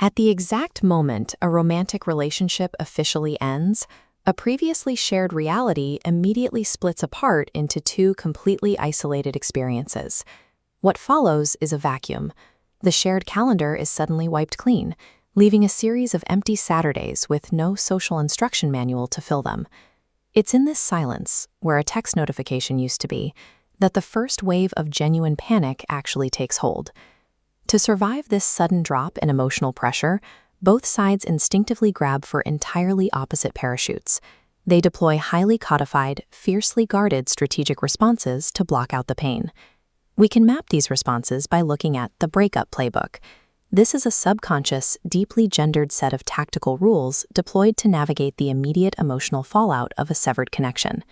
At the exact moment a romantic relationship officially ends, a previously shared reality immediately splits apart into two completely isolated experiences. What follows is a vacuum. The shared calendar is suddenly wiped clean, leaving a series of empty Saturdays with no social instruction manual to fill them. It's in this silence, where a text notification used to be, that the first wave of genuine panic actually takes hold. To survive this sudden drop in emotional pressure, both sides instinctively grab for entirely opposite parachutes. They deploy highly codified, fiercely guarded strategic responses to block out the pain. We can map these responses by looking at the Breakup Playbook. This is a subconscious, deeply gendered set of tactical rules deployed to navigate the immediate emotional fallout of a severed connection.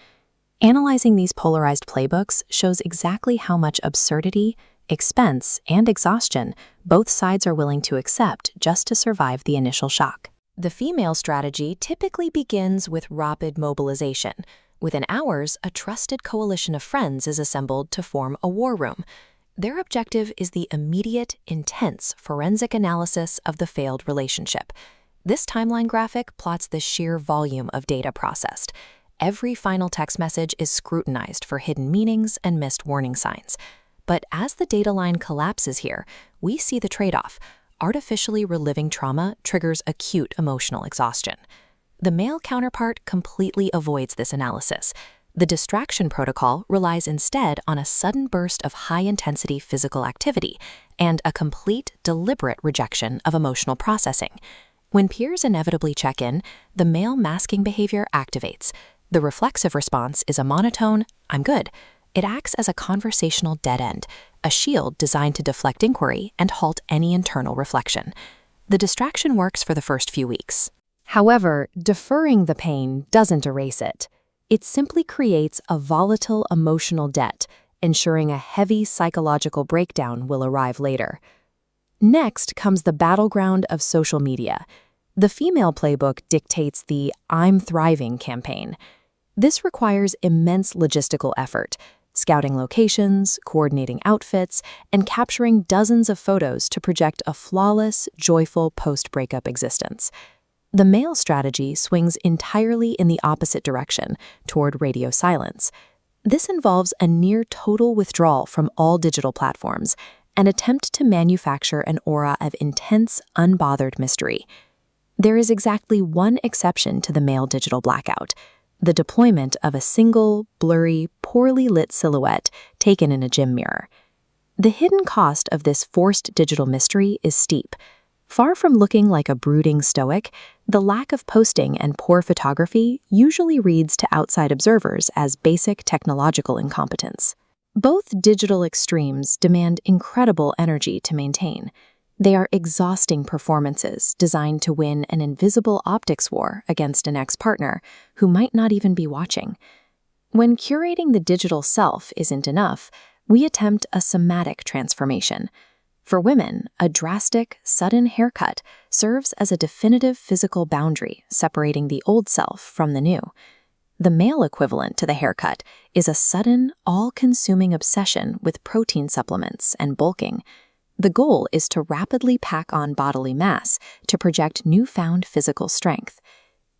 Analyzing these polarized playbooks shows exactly how much absurdity, expense, and exhaustion both sides are willing to accept just to survive the initial shock. The female strategy typically begins with rapid mobilization. Within hours, a trusted coalition of friends is assembled to form a war room. Their objective is the immediate, intense forensic analysis of the failed relationship. This timeline graphic plots the sheer volume of data processed. Every final text message is scrutinized for hidden meanings and missed warning signs. But as the data line collapses here, we see the trade-off. Artificially reliving trauma triggers acute emotional exhaustion. The male counterpart completely avoids this analysis. The distraction protocol relies instead on a sudden burst of high-intensity physical activity and a complete, deliberate rejection of emotional processing. When peers inevitably check in, the male masking behavior activates. The reflexive response is a monotone, "I'm good." It acts as a conversational dead end, a shield designed to deflect inquiry and halt any internal reflection. The distraction works for the first few weeks. However, deferring the pain doesn't erase it. It simply creates a volatile emotional debt, ensuring a heavy psychological breakdown will arrive later. Next comes the battleground of social media. The female playbook dictates the "I'm thriving" campaign. This requires immense logistical effort, scouting locations, coordinating outfits, and capturing dozens of photos to project a flawless, joyful post-breakup existence. The male strategy swings entirely in the opposite direction, toward radio silence. This involves a near-total withdrawal from all digital platforms, an attempt to manufacture an aura of intense, unbothered mystery. There is exactly one exception to the male digital blackout: the deployment of a single, blurry, poorly lit silhouette taken in a gym mirror. The hidden cost of this forced digital mystery is steep. Far from looking like a brooding stoic, the lack of posting and poor photography usually reads to outside observers as basic technological incompetence. Both digital extremes demand incredible energy to maintain. They are exhausting performances designed to win an invisible optics war against an ex-partner who might not even be watching. When curating the digital self isn't enough, we attempt a somatic transformation. For women, a drastic, sudden haircut serves as a definitive physical boundary separating the old self from the new. The male equivalent to the haircut is a sudden, all-consuming obsession with protein supplements and bulking. The goal is to rapidly pack on bodily mass to project newfound physical strength.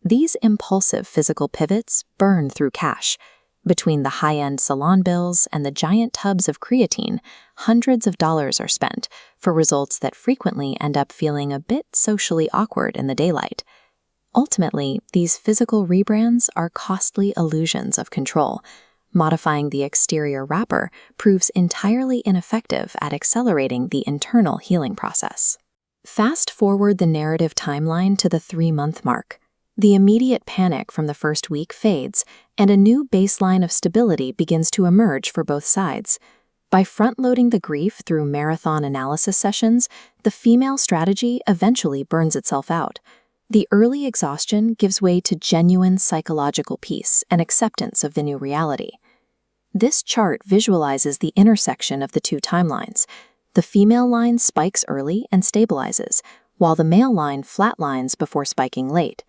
These impulsive physical pivots burn through cash. Between the high-end salon bills and the giant tubs of creatine, hundreds of dollars are spent for results that frequently end up feeling a bit socially awkward in the daylight. Ultimately, these physical rebrands are costly illusions of control. Modifying the exterior wrapper proves entirely ineffective at accelerating the internal healing process. Fast forward the narrative timeline to the 3-month mark. The immediate panic from the first week fades, and a new baseline of stability begins to emerge for both sides. By front-loading the grief through marathon analysis sessions, the female strategy eventually burns itself out. The early exhaustion gives way to genuine psychological peace and acceptance of the new reality. This chart visualizes the intersection of the two timelines. The female line spikes early and stabilizes, while the male line flatlines before spiking late.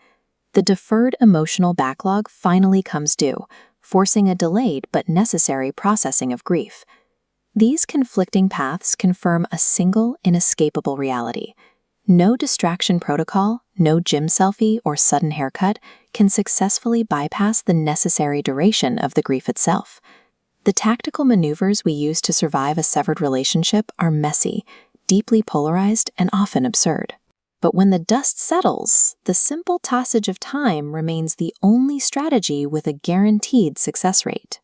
The deferred emotional backlog finally comes due, forcing a delayed but necessary processing of grief. These conflicting paths confirm a single, inescapable reality. No distraction protocol, no gym selfie, or sudden haircut can successfully bypass the necessary duration of the grief itself. The tactical maneuvers we use to survive a severed relationship are messy, deeply polarized, and often absurd. But when the dust settles, the simple tossage of time remains the only strategy with a guaranteed success rate.